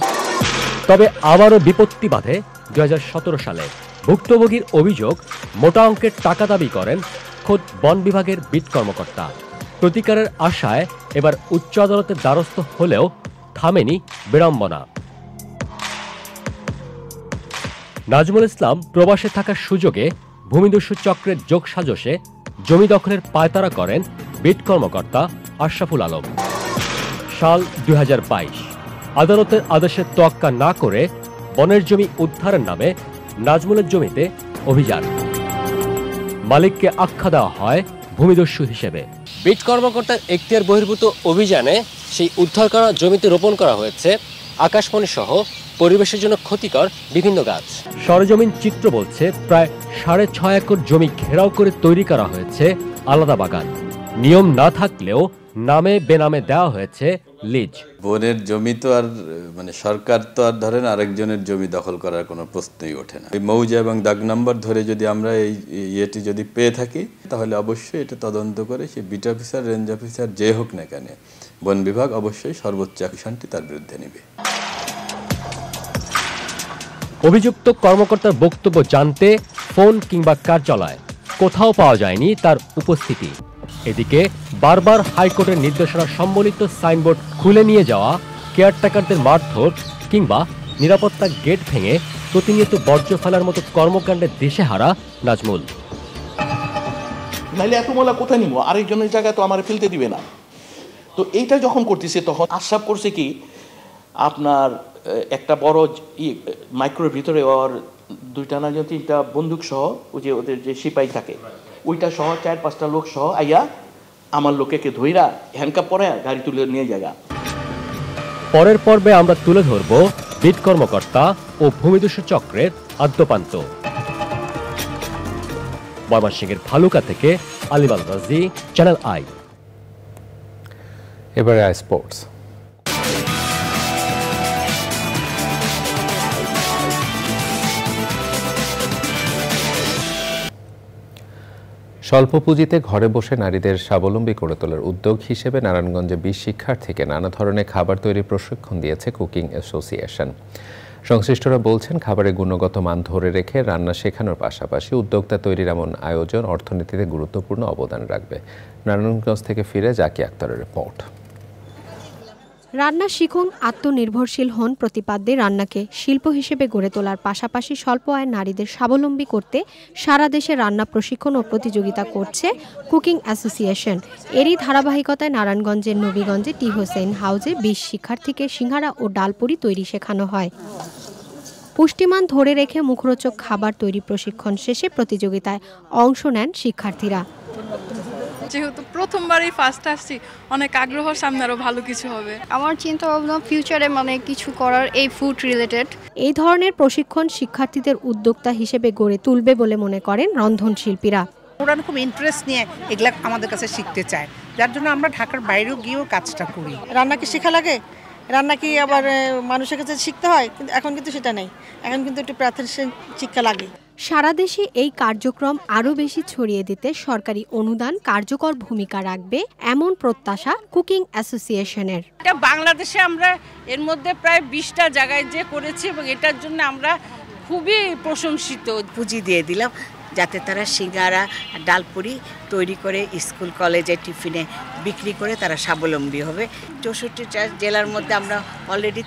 [SPEAKER 18] তবে আবারও বিপত্তি বাধে 2017 সালে। ভুক্তভোগীর অভিযোগ মোটা অঙ্কের টাকা দাবি করেন খোদ বন বিভাগের বিট কর্মকর্তা। প্রতিকারের আশায় এবার উচ্চ আদালতের দ্বারস্থ হলেও থামেনি বিড়ম্বনা। নাজমুল ইসলাম প্রবাসে থাকার সুযোগে ভূমিদস্যু চক্রের যোগসাজশে জমি দখলের পায়তারা করেন বিট কর্মকর্তা আশরাফুল আলম। সাল 2022 আদালতের আদেশের তোয়াক্কা না করে বনের জমি উদ্ধারের নামে নাজমুলের জমিতে অভিযান। মালিককে আখ্যা দেওয়া হয় ভূমিদস্যু হিসেবে।
[SPEAKER 20] বিট কর্মকর্তার এখতিয়ার বহির্ভূত অভিযানে সেই উদ্ধার করা জমিতে রোপণ করা হয়েছে আকাশমণি সহ পরিবেশের জন্য ক্ষতিকর বিভিন্ন গাছ।
[SPEAKER 18] সরেজমিন চিত্র বলছে প্রায় 6.5 একর জমি ঘেরাও করে তৈরি করা হয়েছে আলাদা বাগান। নিয়ম না থাকলেও নামে বেনামে দেওয়া হয়েছে লিজ।
[SPEAKER 21] বনের জমি তো আর সরকার তো আর ধরেন আরেকজনের জমি দখল করার কোনো প্রশ্নই ওঠে না। এই মৌজা এবং দাগ নাম্বার ধরে যদি আমরা এই ইয়েটি যদি পেয়ে থাকি তাহলে অবশ্যই এটা তদন্ত করে সে বিট অফিসার, রেঞ্জ অফিসার যে হোক না কেন, বন বিভাগ অবশ্যই সর্বোচ্চ অ্যাকশনটি তার বিরুদ্ধে নেবে।
[SPEAKER 18] অভিযুক্ত কর্মকর্তার বক্তব্য জানতে ফোন কিংবা কার্যালয় কোথাও পাওয়া যায়নি তার উপস্থিতি। এদিকে বারবার হাইকোর্টের নির্দেশনা সম্বলিত সাইনবোর্ড খুলে নিয়ে যাওয়া, কেয়ারটেকারদের মারধর কিংবা নিরাপত্তা গেট ভেঙে প্রতিনিয়ত বর্জ্য ফেলার মতো কর্মকাণ্ডে দিশেহারা নাজমুল।
[SPEAKER 22] নাইলে এত ময়লা কোথায় নিব, আরেকজনের জায়গায় তো আমার ফেলতে দিবে না। তো এইটা যখন করতেছে তখন আশ্বাস করছে কি আপনার একটা বড় মাইক্রোর ভিতরে ওর 2টা না 3টা বন্দুক সহ ওই যে ওদের যে সিপাই থাকে ওইটা সহ 4-5টা লোক সহ আইয়া আমার লোকেকে ধইরা হ্যান্ডকাপ পরে গাড়ি তুলে নিয়ে জায়গা।
[SPEAKER 18] পরের পর্বে আমরা তুলে ধরব বিট কর্মকর্তা ও ভূমিদস্যু চক্রের আদ্যপান্ত। ময়মনসিংহের ভালুকা থেকে আলিম আল রাজি, চ্যানেল আই।
[SPEAKER 1] এবারে আই স্পোর্টস। স্বল্প পুঁজিতে ঘরে বসে নারীদের স্বাবলম্বী করে তোলার উদ্যোগ হিসেবে নারায়ণগঞ্জে 20 শিক্ষার্থীকে নানা ধরনের খাবার তৈরির প্রশিক্ষণ দিয়েছে কুকিং অ্যাসোসিয়েশন। সংশ্লিষ্টরা বলছেন, খাবারের গুণগত মান ধরে রেখে রান্না শেখানোর পাশাপাশি উদ্যোক্তা তৈরির এমন আয়োজন অর্থনীতিতে গুরুত্বপূর্ণ অবদান রাখবে। নারায়ণগঞ্জ থেকে ফিরে জাকি আক্তারের রিপোর্ট।
[SPEAKER 12] রান্না শিখুন, আত্মনির্ভরশীল হন প্রতিপাদ্যে রান্নাকে শিল্প হিসেবে গড়ে তোলার পাশাপাশি স্বল্প আয়ের নারীদের স্বাবলম্বী করতে সারা দেশে রান্না প্রশিক্ষণ ও প্রতিযোগিতা করছে কুকিং অ্যাসোসিয়েশন। এরই ধারাবাহিকতায় নারায়ণগঞ্জের নবীগঞ্জে টি হোসেন হাউজে 20 শিক্ষার্থীকে সিঙ্গারা ও ডালপুরি তৈরি শেখানো হয়। পুষ্টিমান ধরে রেখে মুখরোচক খাবার তৈরি প্রশিক্ষণ শেষে প্রতিযোগিতায় অংশ নেন শিক্ষার্থীরা।
[SPEAKER 2] যেহেতু প্রথমবারই ফার্স্ট আসছি, অনেক আগ্রহ, সামনে আরো ভালো কিছু হবে।
[SPEAKER 3] আমার চিন্তা ভাবনা ফিউচারে কিছু করার এই ফুড রিলেটেড।
[SPEAKER 12] এই ধরনের প্রশিক্ষণ শিক্ষার্থীদের উদ্যোক্তা হিসেবে গড়ে তুলবে বলে মনে করেন রন্ধনশিল্পীরা।
[SPEAKER 23] ওরা খুব ইন্টারেস্ট নিয়ে এগুলা আমাদের কাছে শিখতে চায়, যার জন্য আমরা ঢাকার বাইরেও গিয়েও কাজটা করি। রান্না কি শেখা লাগে? রান্না কি আবার মানুষের কাছে শিখতে হয়? কিন্তু এখন কিন্তু সেটা নেই, এখন কিন্তু একটু প্রাথমিক শিক্ষা লাগে।
[SPEAKER 12] সারা দেশে এই কার্যক্রম আরও বেশি ছড়িয়ে দিতে সরকারি অনুদান কার্যকর ভূমিকা রাখবে এমন প্রত্যাশা কুকিং অ্যাসোসিয়েশনের।
[SPEAKER 24] এটা বাংলাদেশে আমরা এর মধ্যে প্রায় 20টা জায়গায় যে করেছি এবং এটার জন্য আমরা খুবই প্রশংসিত।
[SPEAKER 25] পুঁজি দিয়ে দিলাম যাতে তারা সিঙ্গারা ডালপুরি তৈরি করে স্কুল কলেজে টিফিনে বিক্রি করে তারা স্বাবলম্বী হবে। 64টা জেলার মধ্যে আমরা অলরেডি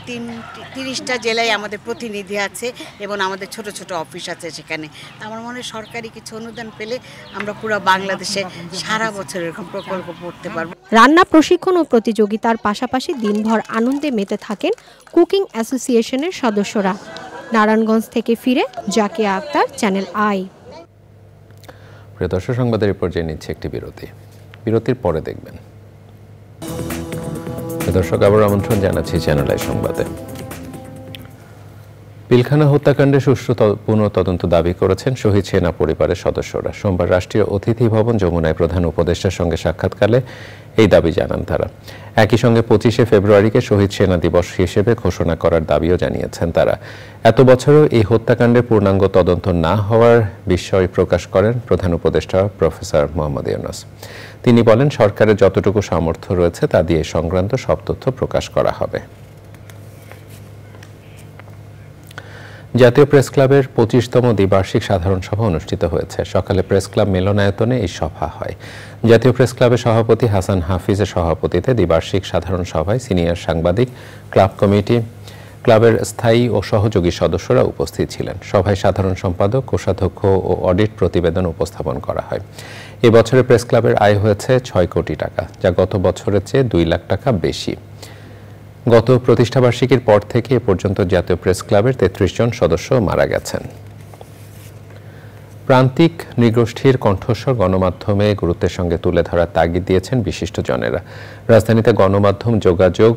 [SPEAKER 25] 30টা জেলায় আমাদের প্রতিনিধি আছে এবং আমাদের ছোট ছোট অফিস আছে সেখানে। আমার মনে হয় সরকারি কিছু অনুদান পেলে আমরা পুরো বাংলাদেশে সারা বছর এরকম প্রকল্প করতে পারবো।
[SPEAKER 12] রান্না প্রশিক্ষণ ও প্রতিযোগিতার পাশাপাশি দিনভর আনন্দে মেতে থাকেন কুকিং অ্যাসোসিয়েশনের সদস্যরা। নারায়ণগঞ্জ থেকে ফিরে জাকিয়া আক্তার, চ্যানেল আই।
[SPEAKER 1] প্রিয় দর্শক, সংবাদের পর্যায়ে নিচ্ছে একটি বিরতির পরে দেখবেন। দর্শক, আবার আমন্ত্রণ জানাচ্ছি চ্যানেল আই সংবাদে। পিলখানা হত্যাকাণ্ডে সুষ্ঠু পুনঃতদন্ত দাবি করেছেন শহীদ সেনা পরিবারের সদস্যরা। সোমবার রাষ্ট্রীয় অতিথি ভবন যমুনায় প্রধান উপদেষ্টার সঙ্গে সাক্ষাৎকালে এই দাবি জানান তারা। একই সঙ্গে 25শে ফেব্রুয়ারিকে শহীদ সেনা দিবস হিসেবে ঘোষণা করার দাবিও জানিয়েছেন তারা। এত বছরও এই হত্যাকাণ্ডের পূর্ণাঙ্গ তদন্ত না হওয়ার বিস্ময় প্রকাশ করেন প্রধান উপদেষ্টা প্রফেসর মোহাম্মদ ইউনূস। তিনি বলেন, সরকারের যতটুকু সামর্থ্য রয়েছে তা দিয়ে সংক্রান্ত সব তথ্য প্রকাশ করা হবে। জাতীয় প্রেস ক্লাবের 25তম দ্বিবার্ষিক সাধারণ সভা অনুষ্ঠিত হয়েছে। সকালে প্রেস ক্লাব মিলনায়তনে এই সভা হয়। জাতীয় প্রেস ক্লাবের সভাপতি হাসান হাফিজের সভাপতিত্বে দ্বিবার্ষিক সাধারণ সভায় সিনিয়র সাংবাদিক, ক্লাব কমিটি, ক্লাবের স্থায়ী ও সহযোগী সদস্যরা উপস্থিত ছিলেন। সভায় সাধারণ সম্পাদক, কোষাধ্যক্ষ ও অডিট প্রতিবেদন উপস্থাপন করা হয়। এবছরে প্রেস ক্লাবের আয় হয়েছে 6 কোটি টাকা, যা গত বছরের চেয়ে 2 লাখ টাকা বেশি। গত প্রতিষ্ঠাবার্ষিকীর পর থেকে এ পর্যন্ত জাতীয় প্রেস ক্লাবের 33 জন সদস্য মারা গেছেন। প্রান্তিক নৃগোষ্ঠীর কণ্ঠস্বর গণমাধ্যমে গুরুত্বের সঙ্গে তুলে ধরার তাগিদ দিয়েছেন বিশিষ্টজনেরা। রাজধানীতে গণমাধ্যম যোগাযোগ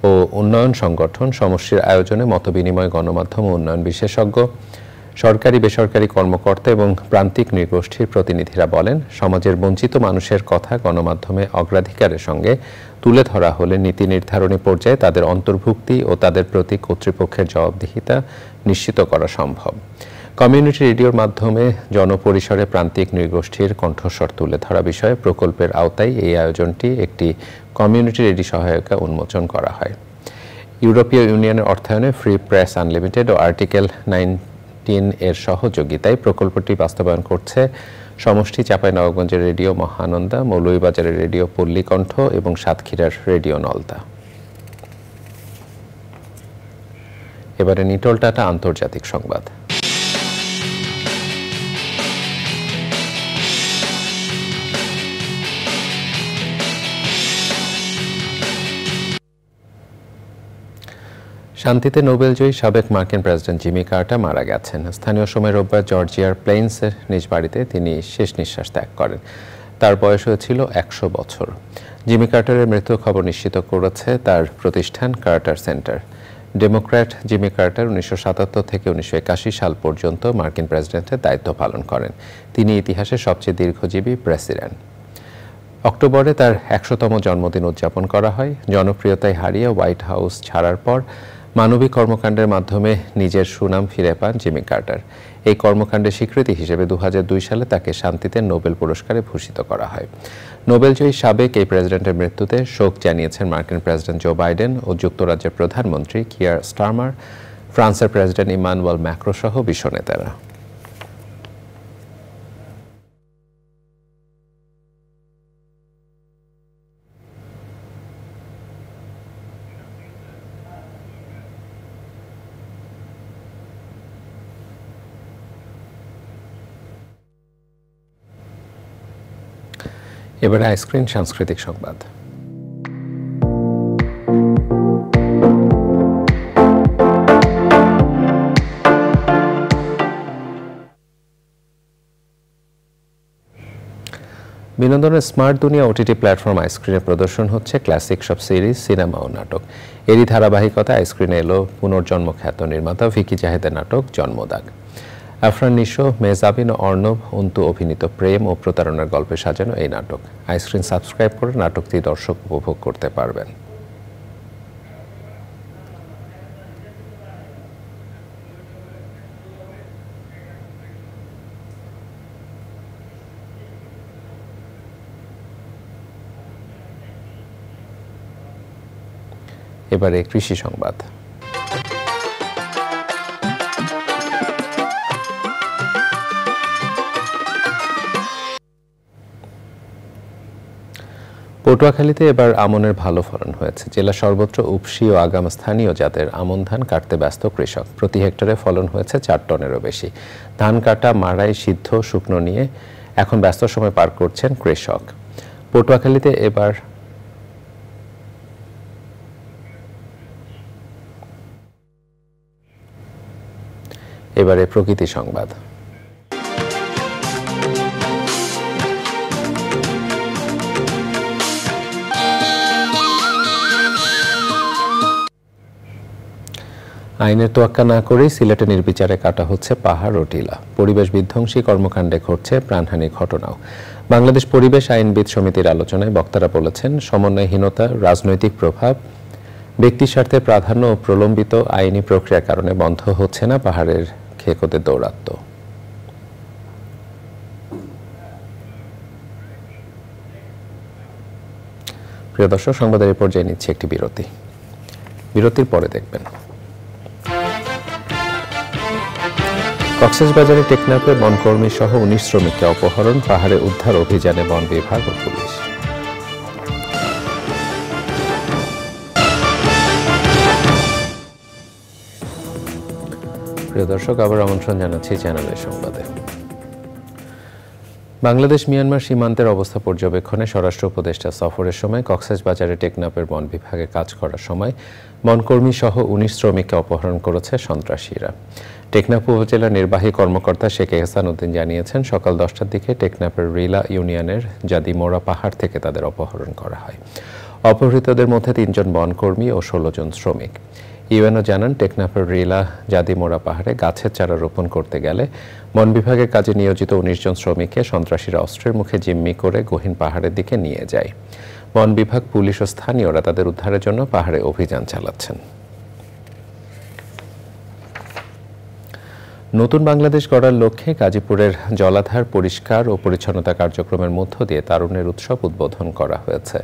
[SPEAKER 1] ও উন্নয়ন সংগঠন সমষ্টির আয়োজনে মতবিনিময় গণমাধ্যম ও উন্নয়ন বিশেষজ্ঞ, সরকারি বেসরকারি কর্মকর্তা এবং প্রান্তিক নৃগোষ্ঠীর প্রতিনিধিরা বলেন, সমাজের বঞ্চিত মানুষের কথা গণমাধ্যমে অগ্রাধিকারের সঙ্গে তুলে ধরা হলে নীতি নির্ধারণী পর্যায়ে তাদের অন্তর্ভুক্তি ও তাদের প্রতি কর্তৃপক্ষের জবাবদিহিতা নিশ্চিত করা সম্ভব। কমিউনিটি রেডিওর মাধ্যমে জনপরিসরে প্রান্তিক নৃগোষ্ঠীর কণ্ঠস্বর তুলে ধরা বিষয়ে প্রকল্পের আওতায় এই আয়োজনটি একটি কমিউনিটি রেডিও সহায়িকা উন্মোচন করা হয়। ইউরোপীয় ইউনিয়নের অর্থায়নে ফ্রি প্রেস আনলিমিটেড ও আর্টিকেল 19 এর সহযোগিতায় প্রকল্পটি বাস্তবায়ন করছে সমষ্টি চাঁপাইনবাবগঞ্জের রেডিও মহানন্দা, মৌলভীবাজারের রেডিও পল্লীকণ্ঠ এবং সাতক্ষীরার রেডিও নলতা। এবারে নিটল টাটা আন্তর্জাতিক সংবাদ। শান্তিতে নোবেলজয়ী সাবেক মার্কিন প্রেসিডেন্ট জিমি কার্টার মারা গেছেন। স্থানীয় সময় রোববার জর্জিয়ার প্লেইন্সের নিজ বাড়িতে তিনি শেষ নিঃশ্বাস ত্যাগ করেন। তার বয়স হয়েছিল 100 বছর। জিমি কার্টারের মৃত্যুর খবর নিশ্চিত করেছে তার প্রতিষ্ঠান Carter centre. Democrat Jimmy Carter 1977 থেকে 1981 সাল পর্যন্ত মার্কিন প্রেসিডেন্টের দায়িত্ব পালন করেন। তিনি ইতিহাসের সবচেয়ে দীর্ঘজীবী প্রেসিডেন্ট। অক্টোবরে তার 100তম জন্মদিন উদযাপন করা হয়। জনপ্রিয়তায় হারিয়ে হোয়াইট হাউস ছাড়ার পর মানবিক কর্মকাণ্ডের মাধ্যমে নিজের সুনাম ফিরে পান জিমি কার্টার। এই কর্মকাণ্ডের স্বীকৃতি হিসেবে 2002 সালে তাকে শান্তিতে নোবেল পুরস্কারে ভূষিত করা হয়। নোবেলজয়ী সাবেক এই প্রেসিডেন্টের মৃত্যুতে শোক জানিয়েছেন মার্কিন প্রেসিডেন্ট জো বাইডেন ও যুক্তরাজ্যের প্রধানমন্ত্রী কিয়ার স্টারমার, ফ্রান্সের প্রেসিডেন্ট ইমানুয়েল ম্যাক্রো সহ বিশ্ব নেতারা। এবারে আইস্ক্রিন সাংস্কৃতিক সংবাদ। বিনোদনের স্মার্ট দুনিয়া ওটিটি প্ল্যাটফর্ম আইস্ক্রিনে প্রদর্শন হচ্ছে ক্লাসিক সব সিরিজ, সিনেমা ও নাটক। এরই ধারাবাহিকতা আইস্ক্রিনে এলো পুনর্জন্ম খ্যাত নির্মাতা ভিকি জাহেদের নাটক জন্মদাগ। আফরান নিশো, মেহজাবিন ও অর্ণব অন্তু অভিনীত প্রেম ও প্রতারণার গল্পে সাজানো এই নাটক। আইস্ক্রিন সাবস্ক্রাইব করে নাটকটি দর্শক উপভোগ করতে পারবেন। এবারে কৃষি সংবাদ। পটুয়াখালীতে এবার আমনের ভালো ফলন হয়েছে। জেলা সর্বত্র উপসি ও আগাম স্থানীয় জাতের আমন ধান কাটতে ব্যস্ত কৃষক। প্রতি হেক্টরে ফলন হয়েছে 4 টনেরও বেশি। ধান কাটা, মাড়াই, সিদ্ধ, শুকনো নিয়ে এখন ব্যস্ত সময় পার করছেন কৃষক। পটুয়াখালীতে এবারে প্রকৃতি সংবাদ। আইনের তোয়াক্কা না করেই সিলেটে নির্বিচারে কাটা হচ্ছে পাহাড় ও টিলা। পরিবেশ বিধ্বংসী কর্মকাণ্ডে ঘটছে প্রাণহানির ঘটনাও। বাংলাদেশ পরিবেশ আইনবিদ সমিতির আলোচনায় বক্তারা বলেছেন, সমন্বয়হীনতা, রাজনৈতিক প্রভাব, ব্যক্তি স্বার্থের প্রাধান্য ও প্রলম্বিত আইনি প্রক্রিয়ার কারণে বন্ধ হচ্ছে না পাহাড়ের খেকোদের দৌরাত্ম্য। প্রিয় দর্শক, সংবাদের এই পর্যায়ে নিচ্ছে একটি বিরতি। বিরতির পরে দেখবেন কক্সবাজারে টেকনাফে বনকর্মী সহ 19 শ্রমিককে অপহরণ, পাহাড়ে উদ্ধার অভিযানে বন বিভাগ ও পুলিশ। প্রিয় দর্শক, আবার আমন্ত্রণ জানাচ্ছি চ্যানেলের সংবাদে। বাংলাদেশ মিয়ানমার সীমান্তের অবস্থা পর্যবেক্ষণে স্বরাষ্ট্র উপদেষ্টা সফরের সময় কক্সবাজারে টেকনাফের বন বিভাগে কাজ করার সময় বনকর্মী সহ 19 শ্রমিককে অপহরণ করেছে সন্ত্রাসীরা। টেকনাফ উপজেলা নির্বাহী কর্মকর্তা শেখ এহসান উদ্দিন জানিয়েছেন, সকাল 10টার দিকে টেকনাফের রিলা ইউনিয়নের জাদিমোড়া পাহাড় থেকে তাদের অপহরণ করা হয়। অপহৃতদের মধ্যে 3 জন বনকর্মী ও 16 জন শ্রমিক। ইউএনও জানান, টেকনাফের রিলা জাদিমোড়া পাহাড়ে গাছের চারা রোপণ করতে গেলে বন বিভাগের কাজে নিয়োজিত 19 জন শ্রমিককে সন্ত্রাসীরা অস্ত্রের মুখে জিম্মি করে গহীন পাহাড়ের দিকে নিয়ে যায়। বন বিভাগ, পুলিশ ও স্থানীয়রা তাদের উদ্ধারের জন্য পাহাড়ে অভিযান চালাচ্ছেন। নতুন বাংলাদেশ গড়ার লক্ষ্যে গাজীপুরের জলাধার পরিষ্কার ও পরিচ্ছন্নতা কার্যক্রমের মধ্য দিয়ে তারুণ্যের উৎসব উদ্বোধন করা হয়েছে।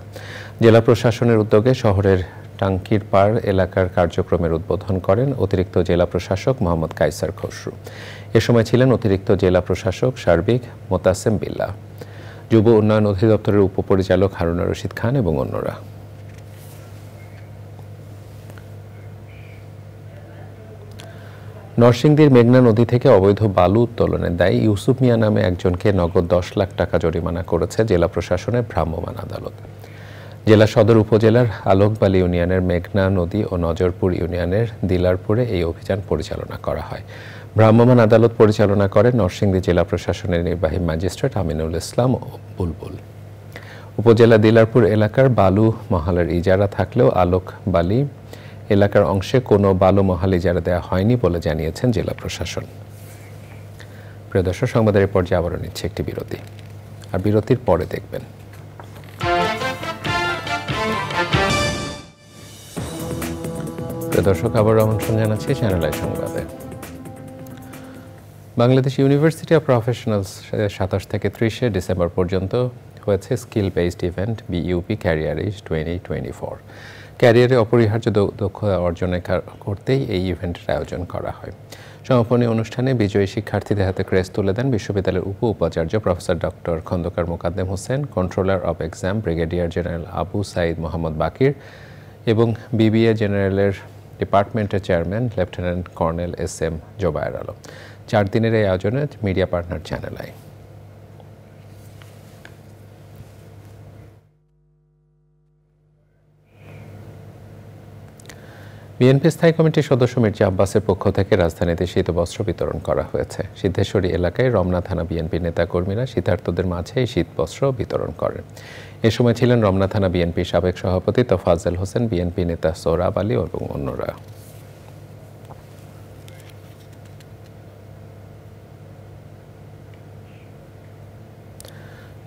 [SPEAKER 1] জেলা প্রশাসনের উদ্যোগে শহরের টাঙ্কির পাড় এলাকার কার্যক্রমের উদ্বোধন করেন অতিরিক্ত জেলা প্রশাসক মোহাম্মদ কায়সার খসরু। এ সময় ছিলেন অতিরিক্ত জেলা প্রশাসক সার্বিক মোতাসেম বিল্লাহ, যুব উন্নয়ন অধিদপ্তরের উপপরিচালক হারুনা রশিদ খান এবং অন্যরা। নরসিংদীর মেঘনা নদী থেকে অবৈধ বালু উত্তোলনের দায়ে ইউসুফ মিয়া নামে একজনকে নগদ 10 লাখ টাকা জরিমানা করেছে জেলা প্রশাসনের ভ্রাম্যমাণ আদালত। জেলা সদর উপজেলার আলোকবালি ইউনিয়নের মেঘনা নদী ও নজরপুর ইউনিয়নের দিলারপুরে এই অভিযান পরিচালনা করা হয়। ভ্রাম্যমাণ আদালত পরিচালনা করেন নরসিংদী জেলা প্রশাসনের নির্বাহী ম্যাজিস্ট্রেট আমিনুল ইসলাম ও বুলবুল। উপজেলা দিলারপুর এলাকার বালু মহালের ইজারা থাকলেও আলোকবালি এলাকার অংশে কোনো বালু মহাল ইজারা দেওয়া হয়নি বলে জানিয়েছেন জেলা প্রশাসন। প্রিয় দর্শক, সংবাদের এই পর্যায়ে আবারও নিচ্ছে একটি বিরতি, আর বিরতির পরে দেখবেন প্রিয় দর্শক, আবার আমন্ত্রণ জানাচ্ছি চ্যানেল আই সংবাদে। বাংলাদেশ ইউনিভার্সিটি অফ প্রফেশনালস 27 থেকে 30 ডিসেম্বর পর্যন্ত হয়েছে skill based event BUP career is 2024। ক্যারিয়ারে অপরিহার্য দক্ষতা অর্জন করতেই এই ইভেন্টের আয়োজন করা হয়। সমাপনী অনুষ্ঠানে বিজয়ী শিক্ষার্থীদের হাতে ক্রেস্ট তুলে দেন বিশ্ববিদ্যালয়ের উপাচার্য professor doctor Khandaker Mokaddem Hossain, controller of exam brigadier general Abu Sayeed Mohammad Bakir এবং বিবিএ জেনারেলের ডিপার্টমেন্টের chairman lieutenant colonel SM Zobayer Alam. 4 দিনের এই আয়োজনে media partner channel I. BNP স্থায়ী কমিটির সদস্য মির্জা আব্বাসের পক্ষ থেকে রাজধানীতে শীতবস্ত্র বিতরণ করা হয়েছে। সিদ্ধেশ্বরী এলাকায় রমনা থানা বিএনপি নেতাকর্মীরা শীতার্তদের মাঝে এই শীতবস্ত্র বিতরণ করেন। এ সময় ছিলেন রমনা থানা বিএনপি সাবেক সভাপতি তোফাজ্জল হোসেন, বিএনপি নেতা সোহরাব আলী এবং অন্যরা।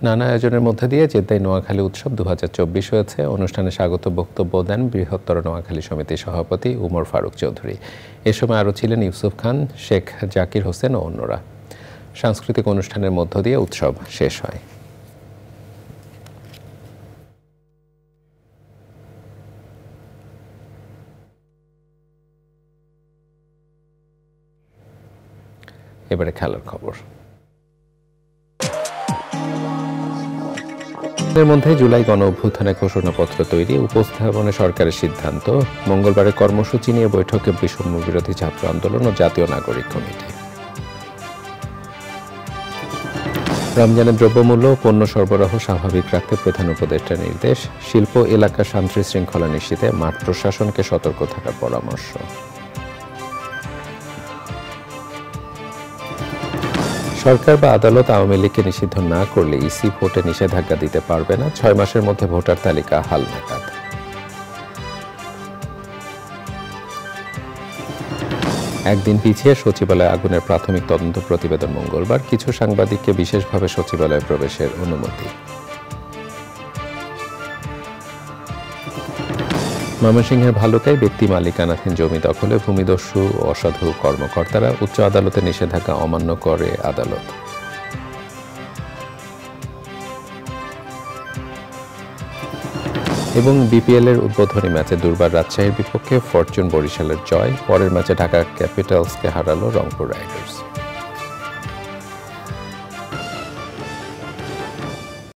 [SPEAKER 1] নানা আয়োজনের মধ্যে দিয়ে জেদ্দায় নোয়াখালী উৎসব 2024 হয়েছে। অনুষ্ঠানে স্বাগত বক্তব্য দেন বৃহত্তর নোয়াখালী সমিতির সভাপতি উমর ফারুক চৌধুরী। এ সময় আরও ছিলেন ইউসুফ খান, শেখ জাকির হোসেন ও অন্যরা। সাংস্কৃতিক অনুষ্ঠানের মধ্য দিয়ে উৎসব শেষ হয়। এবারে খেলার খবর। এর মধ্যে জুলাই গণ অভ্যুত্থানের ঘোষণাপত্র তৈরি, উপস্থাপনে সরকারের সিদ্ধান্ত। মঙ্গলবারের কর্মসূচি নিয়ে বৈঠকে বৈষম্য বিরোধী ছাত্র আন্দোলন ও জাতীয় নাগরিক কমিটি। রমজানের দ্রব্যমূল্য ও পণ্য সরবরাহ স্বাভাবিক রাখতে প্রধান উপদেষ্টার নির্দেশ। শিল্প এলাকা শান্তি শৃঙ্খলা নিশ্চিতে মাঠ প্রশাসনকে সতর্ক থাকার পরামর্শ। সরকার বা আদালত আওয়ামী লীগকে নিষিদ্ধ না করলে ইসি ভোটে নিষেধাজ্ঞা দিতে পারবে না। 6 মাসের মধ্যে ভোটার তালিকা হালনাগাদ। একদিন পিছিয়ে সচিবালয়ে আগুনের প্রাথমিক তদন্ত প্রতিবেদন মঙ্গলবার। কিছু সাংবাদিককে বিশেষভাবে সচিবালয়ে প্রবেশের অনুমতি। ময়মনসিংহের ভালুকায় ব্যক্তি মালিকানাধীন জমি দখলে ভূমিদস্যু ও অসাধু কর্মকর্তারা, উচ্চ আদালতের নিষেধাজ্ঞা অমান্য করে আদালত। এবং বিপিএল এর উদ্বোধনী ম্যাচে দুর্বার রাজশাহীর বিপক্ষে ফরচুন বরিশালের জয়। পরের ম্যাচে ঢাকা ক্যাপিটালসকে হারালো রংপুর রাইডার্স।